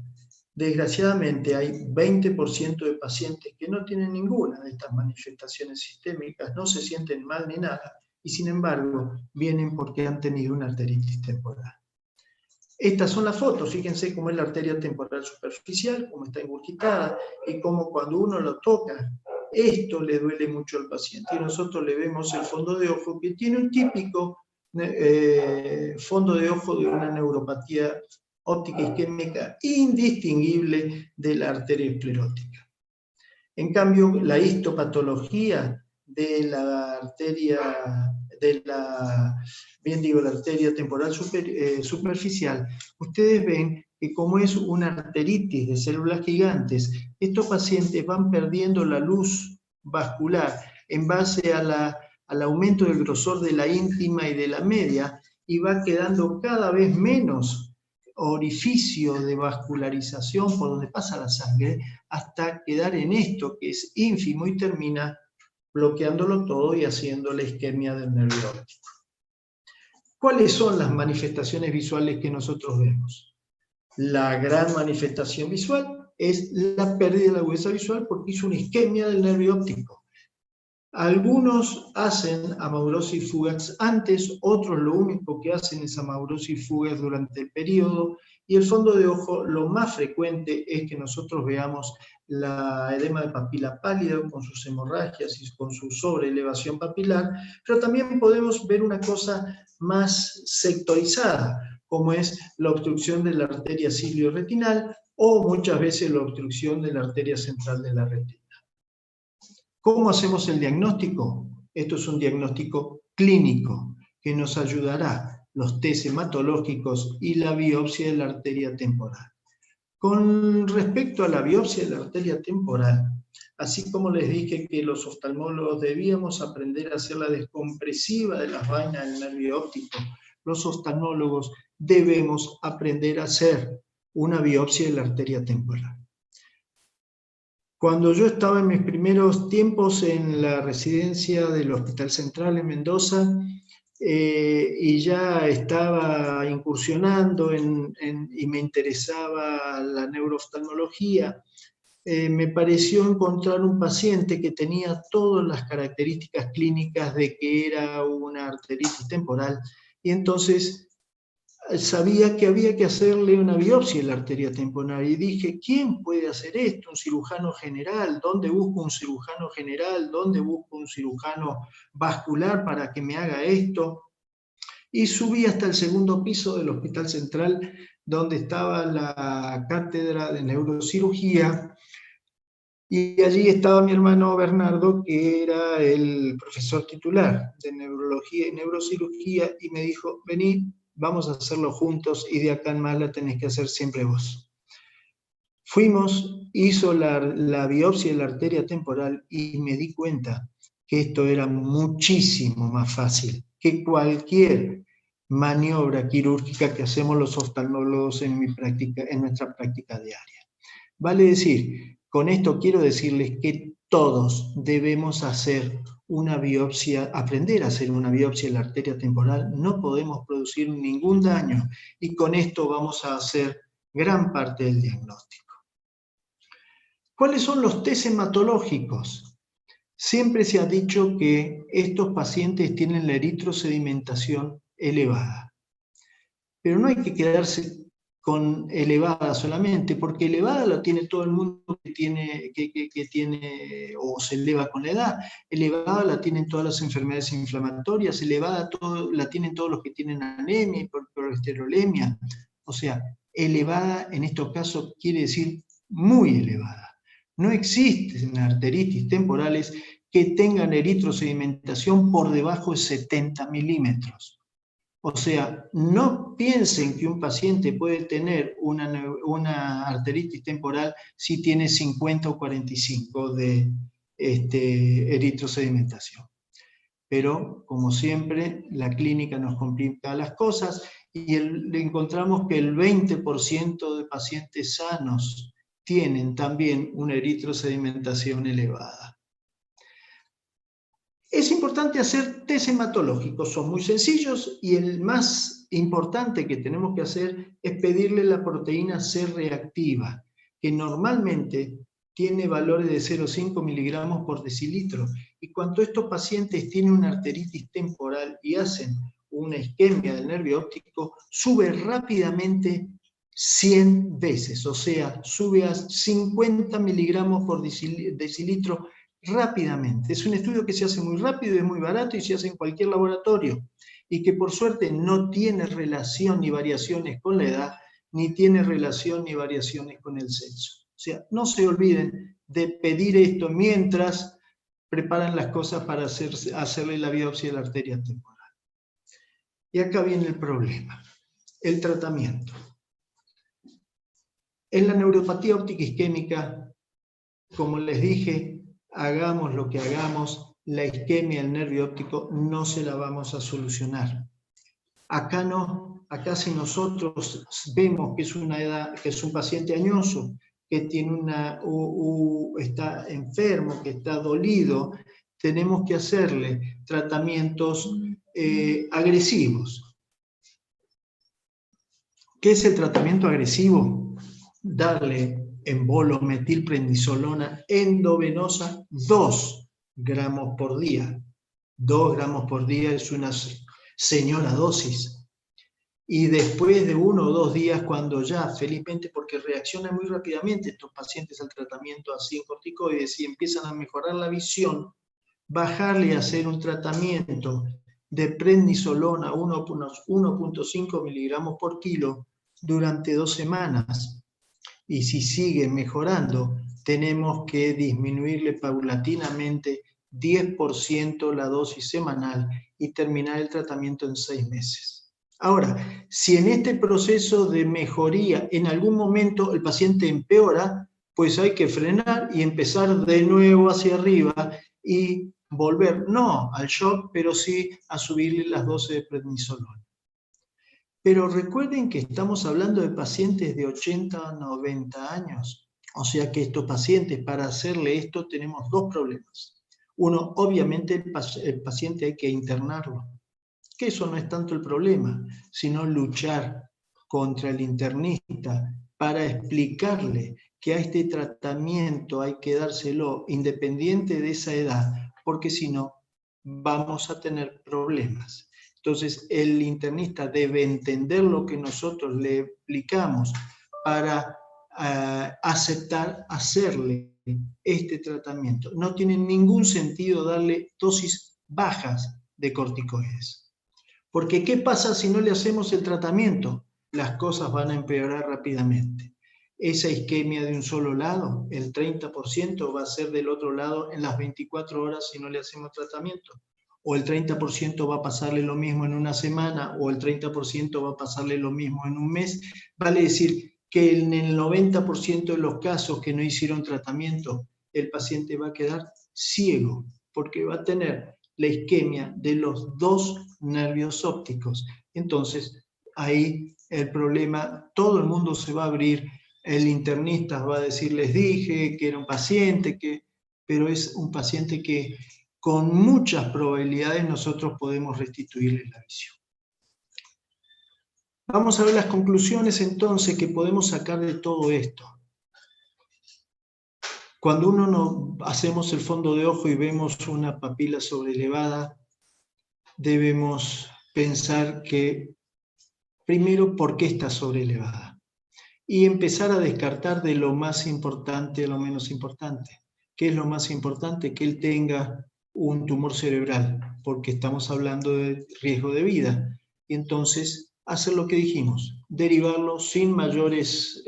[SPEAKER 2] Desgraciadamente hay 20% de pacientes que no tienen ninguna de estas manifestaciones sistémicas, no se sienten mal ni nada, y sin embargo vienen porque han tenido una arteritis temporal. Estas son las fotos, fíjense cómo es la arteria temporal superficial, cómo está engurgitada, y cómo cuando uno lo toca, esto le duele mucho al paciente. Y nosotros le vemos el fondo de ojo, que tiene un típico fondo de ojo de una neuropatía óptica isquémica indistinguible de la arteria esclerótica. En cambio, la histopatología de la arteria, la arteria temporal superficial, ustedes ven que como es una arteritis de células gigantes, estos pacientes van perdiendo la luz vascular en base al aumento del grosor de la íntima y de la media, y va quedando cada vez menos orificio de vascularización por donde pasa la sangre, hasta quedar en esto que es ínfimo y termina bloqueándolo todo y haciendo la isquemia del nervio óptico. ¿Cuáles son las manifestaciones visuales que nosotros vemos? La gran manifestación visual es la pérdida de la agudeza visual porque hizo una isquemia del nervio óptico. Algunos hacen amaurosis fugax antes, otros lo único que hacen es amaurosis fugax durante el periodo, y el fondo de ojo lo más frecuente es que nosotros veamos la edema de papila pálida con sus hemorragias y con su sobreelevación papilar, pero también podemos ver una cosa más sectorizada, como es la obstrucción de la arteria cilio-retinal o muchas veces la obstrucción de la arteria central de la retina. ¿Cómo hacemos el diagnóstico? Esto es un diagnóstico clínico que nos ayudará los test hematológicos y la biopsia de la arteria temporal. Con respecto a la biopsia de la arteria temporal, así como les dije que los oftalmólogos debíamos aprender a hacer la descompresiva de las vainas del nervio óptico, los oftalmólogos debemos aprender a hacer una biopsia de la arteria temporal. Cuando yo estaba en mis primeros tiempos en la residencia del Hospital Central en Mendoza, y ya estaba incursionando y me interesaba la neurooftalmología, me pareció encontrar un paciente que tenía todas las características clínicas de que era una arteritis temporal, y entonces sabía que había que hacerle una biopsia en la arteria temporal, y dije, ¿quién puede hacer esto? ¿Un cirujano general? ¿Dónde busco un cirujano general? ¿Dónde busco un cirujano vascular para que me haga esto? Y subí hasta el segundo piso del Hospital Central, donde estaba la cátedra de neurocirugía, y allí estaba mi hermano Bernardo, que era el profesor titular de neurología y neurocirugía, y me dijo, vení, vamos a hacerlo juntos, y de acá en más la tenés que hacer siempre vos. Fuimos, hizo la biopsia de la arteria temporal, y me di cuenta que esto era muchísimo más fácil que cualquier maniobra quirúrgica que hacemos los oftalmólogos en nuestra práctica diaria. Vale decir, con esto quiero decirles que todos debemos hacer una biopsia, aprender a hacer una biopsia de la arteria temporal, no podemos producir ningún daño, y con esto vamos a hacer gran parte del diagnóstico. ¿Cuáles son los test hematológicos? Siempre se ha dicho que estos pacientes tienen la eritrosedimentación elevada, pero no hay que quedarse con elevada solamente, porque elevada la tiene todo el mundo que tiene o se eleva con la edad, elevada la tienen todas las enfermedades inflamatorias, elevada la tienen todos los que tienen anemia y hipercolesterolemia. O sea, elevada en estos casos quiere decir muy elevada. No existen arteritis temporales que tengan eritrosedimentación por debajo de 70 milímetros. O sea, no piensen que un paciente puede tener una arteritis temporal si tiene 50 o 45 de eritrosedimentación. Pero, como siempre, la clínica nos complica las cosas, y encontramos que el 20% de pacientes sanos tienen también una eritrosedimentación elevada. Es importante hacer test hematológicos, son muy sencillos, y el más importante que tenemos que hacer es pedirle la proteína C reactiva, que normalmente tiene valores de 0,5 miligramos por decilitro. Y cuando estos pacientes tienen una arteritis temporal y hacen una isquemia del nervio óptico, sube rápidamente 100 veces, o sea, sube a 50 miligramos por decilitro rápidamente. Es un estudio que se hace muy rápido, es muy barato y se hace en cualquier laboratorio, y que por suerte no tiene relación ni variaciones con la edad, ni tiene relación ni variaciones con el sexo. O sea, no se olviden de pedir esto mientras preparan las cosas para hacerle la biopsia de la arteria temporal. Y acá viene el problema, el tratamiento. En la neuropatía óptica isquémica, como les dije, hagamos lo que hagamos, la isquemia del nervio óptico no se la vamos a solucionar. Acá no, acá si nosotros vemos que es un paciente añoso, que tiene está enfermo, que está dolido, tenemos que hacerle tratamientos agresivos. ¿Qué es el tratamiento agresivo? Darle embolometilprednisolona endovenosa 2 gramos por día. 2 gramos por día es una señora dosis. Y después de 1 o 2 días, cuando ya, felizmente, porque reaccionan muy rápidamente estos pacientes al tratamiento así en corticoides y empiezan a mejorar la visión, bajarle y hacer un tratamiento de prednisolona 1.5 miligramos por kilo durante 2 semanas. Y si sigue mejorando, tenemos que disminuirle paulatinamente 10% la dosis semanal y terminar el tratamiento en 6 meses. Ahora, si en este proceso de mejoría en algún momento el paciente empeora, pues hay que frenar y empezar de nuevo hacia arriba y volver, no al shock, pero sí a subirle las dosis de prednisolona. Pero recuerden que estamos hablando de pacientes de 80 a 90 años. O sea que estos pacientes, para hacerle esto, tenemos 2 problemas. Uno, obviamente, el paciente hay que internarlo. Que eso no es tanto el problema, sino luchar contra el internista para explicarle que a este tratamiento hay que dárselo independiente de esa edad, porque si no, vamos a tener problemas. Entonces, el internista debe entender lo que nosotros le explicamos para aceptar hacerle este tratamiento. No tiene ningún sentido darle dosis bajas de corticoides. Porque ¿qué pasa si no le hacemos el tratamiento? Las cosas van a empeorar rápidamente. Esa isquemia de un solo lado, el 30% va a ser del otro lado en las 24 horas si no le hacemos tratamiento. O el 30% va a pasarle lo mismo en una semana, o el 30% va a pasarle lo mismo en un mes. Vale decir que en el 90% de los casos que no hicieron tratamiento, el paciente va a quedar ciego, porque va a tener la isquemia de los 2 nervios ópticos. Entonces, ahí el problema, todo el mundo se va a abrir, el internista va a decir, les dije que era un paciente, pero es un paciente que con muchas probabilidades nosotros podemos restituirle la visión. Vamos a ver las conclusiones entonces que podemos sacar de todo esto. Cuando hacemos el fondo de ojo y vemos una papila sobrelevada, debemos pensar que, primero, ¿por qué está sobrelevada? Y empezar a descartar de lo más importante a lo menos importante. ¿Qué es lo más importante? Que él tenga un tumor cerebral, porque estamos hablando de riesgo de vida. Y entonces, hacer lo que dijimos, derivarlo sin mayores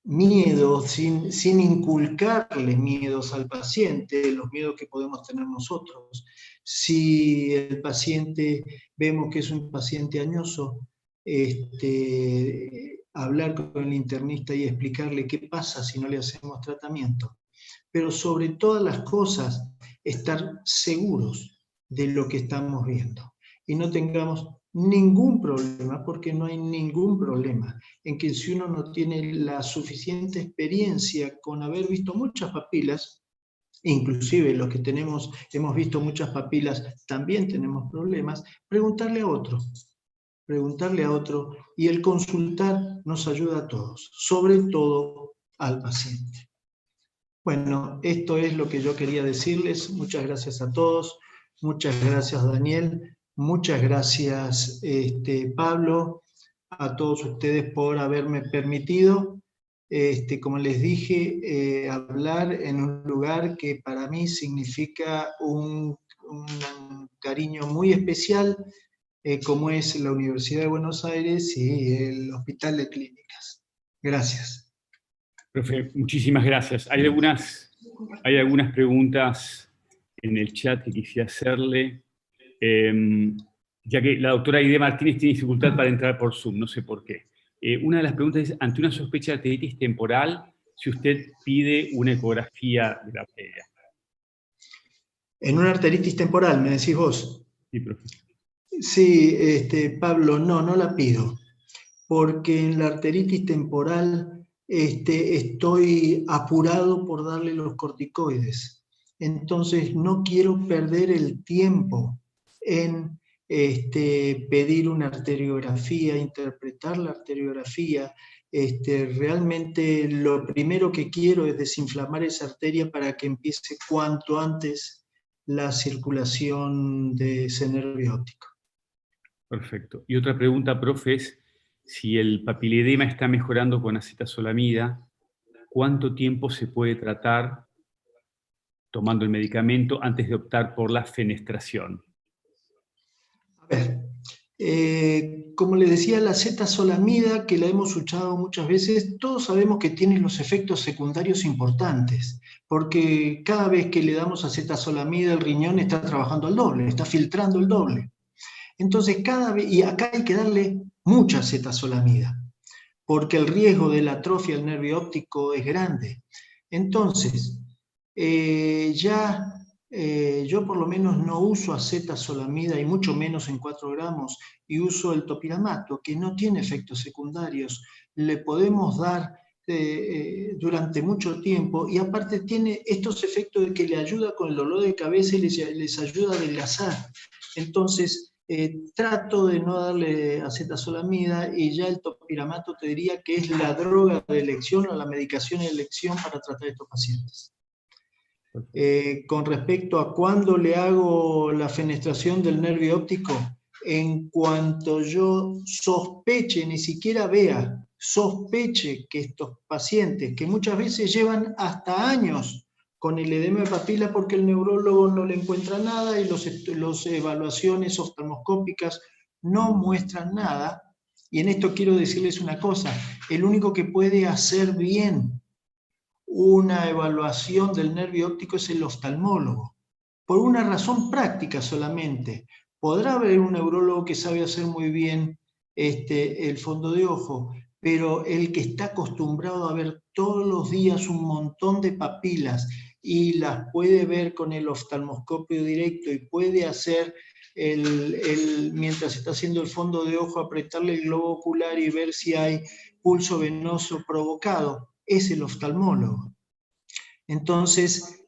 [SPEAKER 2] miedos, sin inculcarle miedos al paciente, los miedos que podemos tener nosotros. Si el paciente, vemos que es un paciente añoso, hablar con el internista y explicarle qué pasa si no le hacemos tratamiento. Pero sobre todas las cosas, estar seguros de lo que estamos viendo y no tengamos ningún problema, porque no hay ningún problema en que si uno no tiene la suficiente experiencia con haber visto muchas papilas, inclusive los que hemos visto muchas papilas, también tenemos problemas, preguntarle a otro, y el consultar nos ayuda a todos, sobre todo al paciente. Bueno, esto es lo que yo quería decirles. Muchas gracias a todos, muchas gracias Daniel, muchas gracias Pablo, a todos ustedes por haberme permitido, como les dije, hablar en un lugar que para mí significa un cariño muy especial, como es la Universidad de Buenos Aires y el Hospital de Clínicas. Gracias.
[SPEAKER 1] Profe, muchísimas gracias. Hay algunas preguntas en el chat que quisiera hacerle, ya que la doctora Aide Martínez tiene dificultad para entrar por Zoom, no sé por qué. Una de las preguntas es, ante una sospecha de arteritis temporal, si usted pide una ecografía de la arteria.
[SPEAKER 2] En una arteritis temporal, ¿me decís vos?
[SPEAKER 1] Sí, profe.
[SPEAKER 2] Sí, Pablo, no la pido, porque en la arteritis temporal estoy apurado por darle los corticoides. Entonces no quiero perder el tiempo en pedir una arteriografía, interpretar la arteriografía. Realmente lo primero que quiero es desinflamar esa arteria para que empiece cuanto antes la circulación de ese nervio óptico.
[SPEAKER 1] Perfecto. Y otra pregunta, profe, es si el papiledema está mejorando con acetazolamida, ¿cuánto tiempo se puede tratar tomando el medicamento antes de optar por la fenestración?
[SPEAKER 2] A ver, como le decía, la acetazolamida, que la hemos usado muchas veces, todos sabemos que tiene los efectos secundarios importantes, porque cada vez que le damos acetazolamida, el riñón está trabajando al doble, está filtrando el doble. Entonces, y acá hay que darle mucha acetazolamida, porque el riesgo de la atrofia del nervio óptico es grande. Entonces, yo por lo menos no uso acetazolamida, y mucho menos en 4 gramos, y uso el topiramato, que no tiene efectos secundarios. Le podemos dar durante mucho tiempo, y aparte tiene estos efectos de que le ayuda con el dolor de cabeza y les ayuda a adelgazar. Entonces, trato de no darle acetazolamida, y ya el topiramato te diría que es la droga de elección o la medicación de elección para tratar a estos pacientes. Con respecto a cuándo le hago la fenestración del nervio óptico, en cuanto yo sospeche, ni siquiera vea, sospeche que estos pacientes, que muchas veces llevan hasta años con el edema de papila porque el neurólogo no le encuentra nada y las evaluaciones oftalmoscópicas no muestran nada, y en esto quiero decirles una cosa, el único que puede hacer bien una evaluación del nervio óptico es el oftalmólogo, por una razón práctica solamente. Podrá haber un neurólogo que sabe hacer muy bien el fondo de ojo, pero el que está acostumbrado a ver todos los días un montón de papilas y las puede ver con el oftalmoscopio directo y puede hacer, mientras está haciendo el fondo de ojo, apretarle el globo ocular y ver si hay pulso venoso provocado, es el oftalmólogo. Entonces,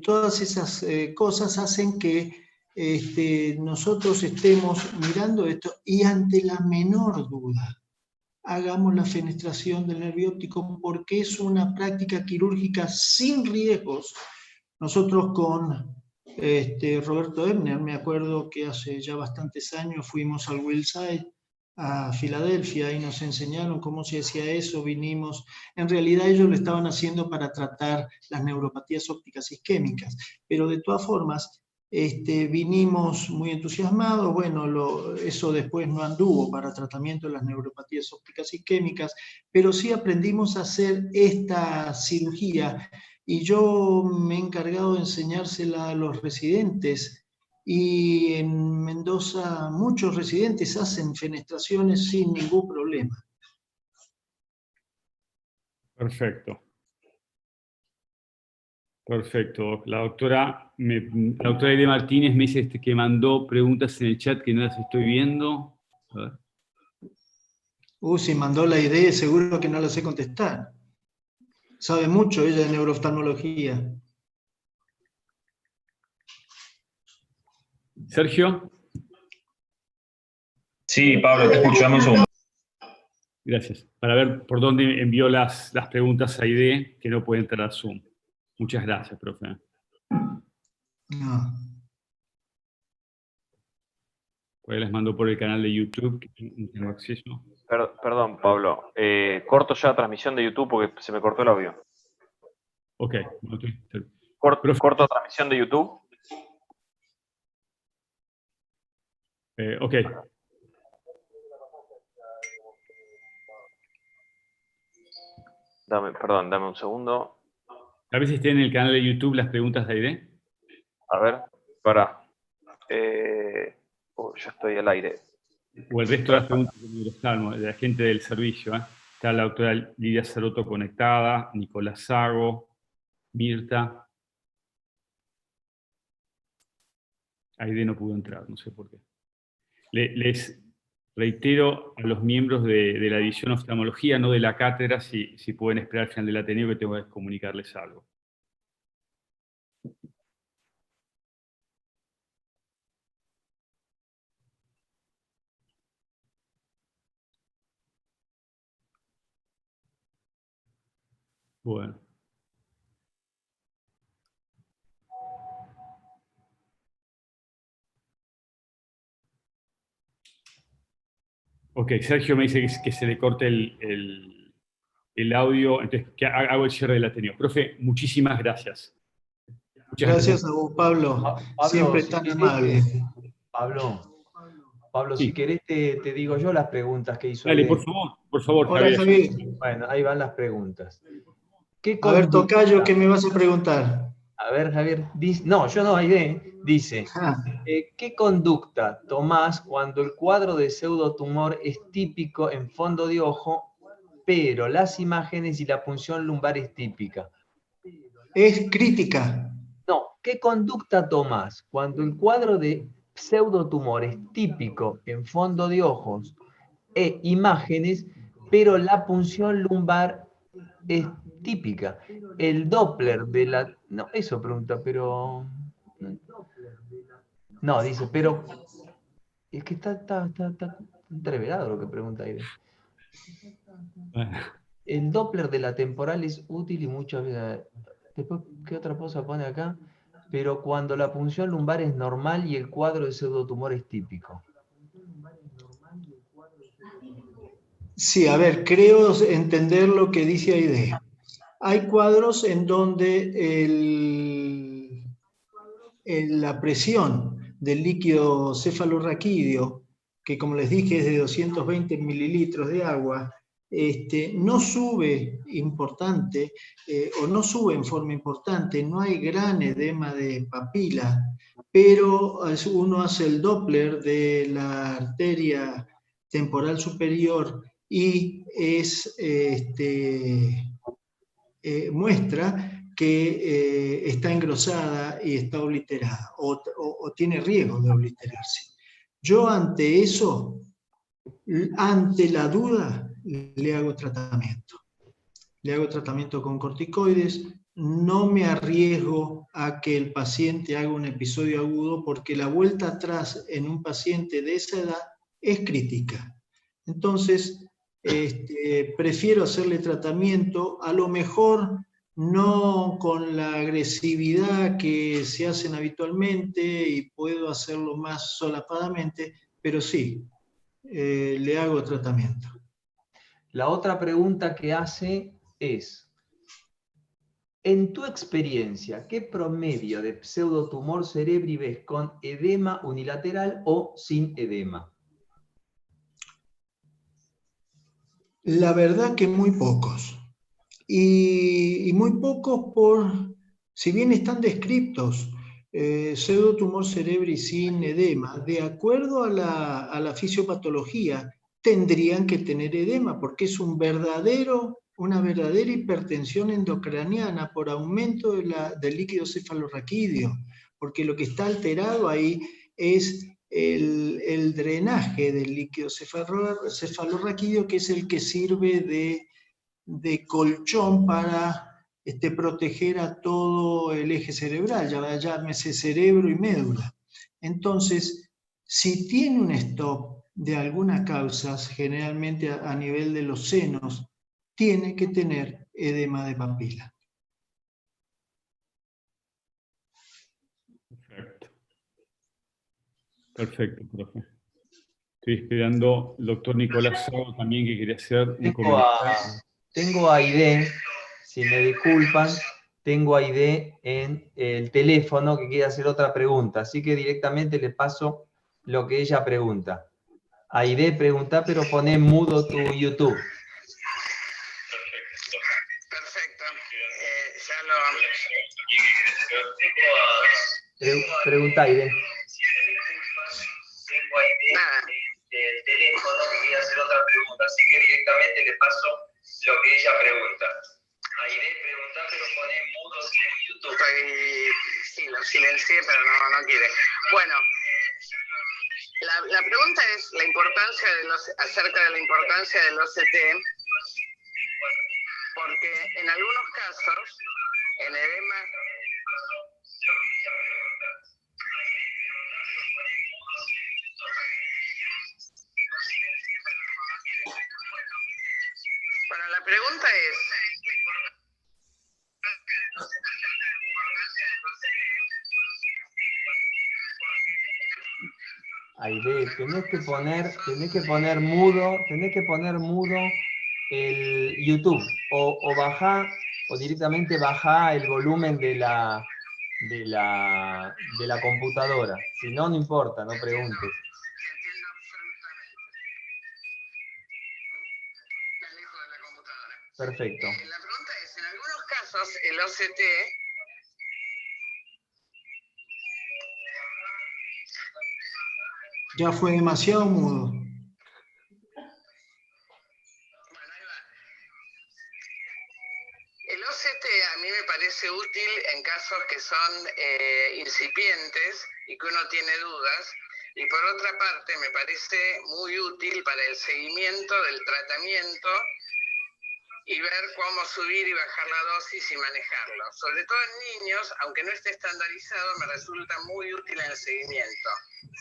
[SPEAKER 2] todas esas cosas hacen que nosotros estemos mirando esto, y ante la menor duda hagamos la fenestración del nervio óptico, porque es una práctica quirúrgica sin riesgos. Nosotros con Roberto Ebner, me acuerdo que hace ya bastantes años fuimos al Wilside a Filadelfia y nos enseñaron cómo se hacía eso, vinimos, en realidad ellos lo estaban haciendo para tratar las neuropatías ópticas isquémicas, pero de todas formas vinimos muy entusiasmados. Bueno, eso después no anduvo para tratamiento de las neuropatías ópticas isquémicas, pero sí aprendimos a hacer esta cirugía, y yo me he encargado de enseñársela a los residentes, y en Mendoza muchos residentes hacen fenestraciones sin ningún problema.
[SPEAKER 1] Perfecto. Perfecto. La doctora Aide Martínez me dice que mandó preguntas en el chat que no las estoy viendo. A ver.
[SPEAKER 2] Si mandó la idea, seguro que no la sé contestar. Sabe mucho ella de neurooftalmología.
[SPEAKER 1] Sergio.
[SPEAKER 4] Sí, Pablo, te escucho, dame un segundo.
[SPEAKER 1] Gracias. Para ver por dónde envió las preguntas a Aide, que no puede entrar a Zoom. Muchas gracias, profe.
[SPEAKER 2] No.
[SPEAKER 1] Pues les mando por el canal de YouTube, que no tengo acceso.
[SPEAKER 5] Perdón, Pablo. Corto ya la transmisión de YouTube porque se me cortó el audio.
[SPEAKER 1] Ok.
[SPEAKER 5] Corto transmisión de YouTube.
[SPEAKER 1] Ok.
[SPEAKER 5] Dame un segundo.
[SPEAKER 1] A veces tienen en el canal de YouTube las preguntas de Aide.
[SPEAKER 5] A ver, pará. Ya estoy al aire.
[SPEAKER 1] O el resto de las preguntas de la gente del servicio. Está la doctora Lidia Ceroto conectada, Nicolás Sago, Mirta. Aide no pudo entrar, no sé por qué. Les reitero a los miembros de la división de oftalmología, no de la cátedra, si pueden esperar al final del Ateneo, que tengo que comunicarles algo. Bueno. Ok, Sergio me dice que se le corte el audio, entonces que hago el cierre del Ateneo. Profe, muchísimas gracias. Muchas
[SPEAKER 2] Gracias a vos, Pablo.
[SPEAKER 6] Pablo,
[SPEAKER 2] Siempre
[SPEAKER 6] si
[SPEAKER 2] tan
[SPEAKER 6] querés,
[SPEAKER 2] amable.
[SPEAKER 6] Pablo,
[SPEAKER 1] Sí.
[SPEAKER 6] si querés te digo yo las preguntas que hizo
[SPEAKER 1] Dale,
[SPEAKER 6] Aide.
[SPEAKER 1] por favor,
[SPEAKER 2] Hola, Javier.
[SPEAKER 6] Bueno, ahí van las preguntas. ¿Qué
[SPEAKER 2] A ver,
[SPEAKER 6] conducta?
[SPEAKER 2] tocayo, ¿qué me vas a preguntar?
[SPEAKER 6] A ver, Javier, no, yo no, Aide, dice,
[SPEAKER 2] Ah,
[SPEAKER 6] ¿qué conducta tomás cuando el cuadro de pseudotumor es típico en fondo de ojo, pero las imágenes y la punción lumbar es típica?
[SPEAKER 2] es crítica.
[SPEAKER 6] No, ¿qué conducta tomás cuando el cuadro de pseudotumor es típico en fondo de ojos e imágenes, pero la punción lumbar es típica? El Doppler de la... No, eso pregunta, pero... No, dice, pero... Es que está entreverado lo que pregunta Aide. El Doppler de la temporal es útil y muchas veces... Después, ¿qué otra cosa pone acá? Pero cuando la punción lumbar es normal y el cuadro de pseudotumor es típico.
[SPEAKER 2] Sí, a ver, creo entender lo que dice Aide. Hay cuadros en donde la presión del líquido cefalorraquídeo, que como les dije es de 220 mililitros de agua, no sube importante o no sube en forma importante, no hay gran edema de papila, pero uno hace el Doppler de la arteria temporal superior y muestra que está engrosada y está obliterada o tiene riesgo de obliterarse. Yo ante eso, ante la duda, le hago tratamiento. Le hago tratamiento con corticoides, no me arriesgo a que el paciente haga un episodio agudo porque la vuelta atrás en un paciente de esa edad es crítica. Entonces, prefiero hacerle tratamiento, a lo mejor no con la agresividad que se hacen habitualmente y puedo hacerlo más solapadamente, pero sí, le hago tratamiento.
[SPEAKER 6] La otra pregunta que hace es, en tu experiencia, ¿qué promedio de pseudotumor cerebri ves con edema unilateral o sin edema?
[SPEAKER 2] La verdad que muy pocos. Y muy pocos si bien están descriptos, pseudotumor cerebri sin edema, de acuerdo a la fisiopatología, tendrían que tener edema, porque es una verdadera hipertensión endocraniana por aumento del líquido cefalorraquídeo, porque lo que está alterado ahí es el drenaje del líquido cefalorraquídeo, que es el que sirve de colchón para proteger a todo el eje cerebral, llámese cerebro y médula. Entonces, si tiene un stop de alguna causa, generalmente a nivel de los senos, tiene que tener edema de papila.
[SPEAKER 1] Perfecto. Perfecto, profe. Estoy esperando el doctor Nicolás Sabo también, que quería hacer un comentario.
[SPEAKER 6] Tengo a Aide, si me disculpan, tengo a Aide en el teléfono que quiere hacer otra pregunta, así que directamente le paso lo que ella pregunta. Aide, pregunta, pero poné mudo tu YouTube.
[SPEAKER 7] Perfecto.
[SPEAKER 6] Pregunta, Aide.
[SPEAKER 7] Nada.
[SPEAKER 6] El teléfono que quiere hacer otra pregunta, así que directamente le paso lo que ella pregunta. Aide, pregunta, pero poné mudo en YouTube.
[SPEAKER 7] Sí, lo silencié, pero no quiere. Bueno, la pregunta es la importancia acerca de la importancia del OCT, porque en algunos casos, en edema... Bueno, la pregunta es...
[SPEAKER 6] Aide, tenés que poner mudo el YouTube, o bajá, o directamente bajá el volumen de la computadora. Si no, no importa, no preguntes.
[SPEAKER 7] Entiendo absolutamente. Me alejo de la computadora.
[SPEAKER 6] Perfecto.
[SPEAKER 7] La pregunta es, en algunos casos, el OCT...
[SPEAKER 2] Ya fue demasiado mudo.
[SPEAKER 7] Bueno, ahí va. El OCT a mí me parece útil en casos que son incipientes y que uno tiene dudas, y por otra parte me parece muy útil para el seguimiento del tratamiento y ver cómo subir y bajar la dosis y manejarlo. Sobre todo en niños, aunque no esté estandarizado, me resulta muy útil en el seguimiento.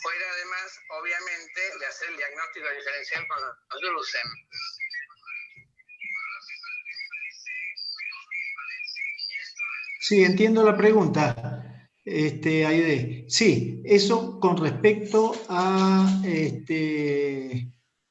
[SPEAKER 7] Fuera además, obviamente, de hacer el diagnóstico diferencial con los Drusen.
[SPEAKER 2] Sí, entiendo la pregunta, Aide. Sí, eso con respecto a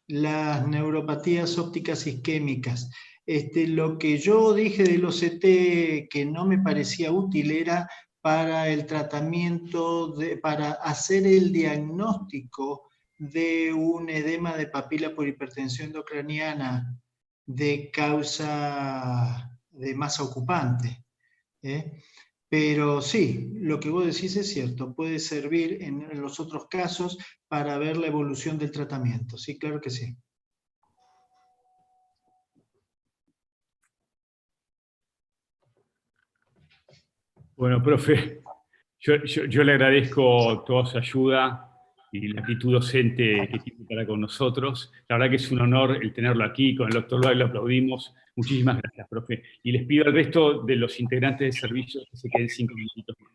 [SPEAKER 2] las neuropatías ópticas isquémicas. Lo que yo dije del OCT que no me parecía útil era para el tratamiento, para hacer el diagnóstico de un edema de papila por hipertensión endocraniana de causa de masa ocupante. Pero sí, lo que vos decís es cierto, puede servir en los otros casos para ver la evolución del tratamiento. Sí, claro que sí.
[SPEAKER 1] Bueno, profe, yo le agradezco toda su ayuda y la actitud docente que tiene para con nosotros. La verdad que es un honor el tenerlo aquí, con el doctor Loay lo aplaudimos. Muchísimas gracias, profe. Y les pido al resto de los integrantes de servicios que se queden 5 minutitos más.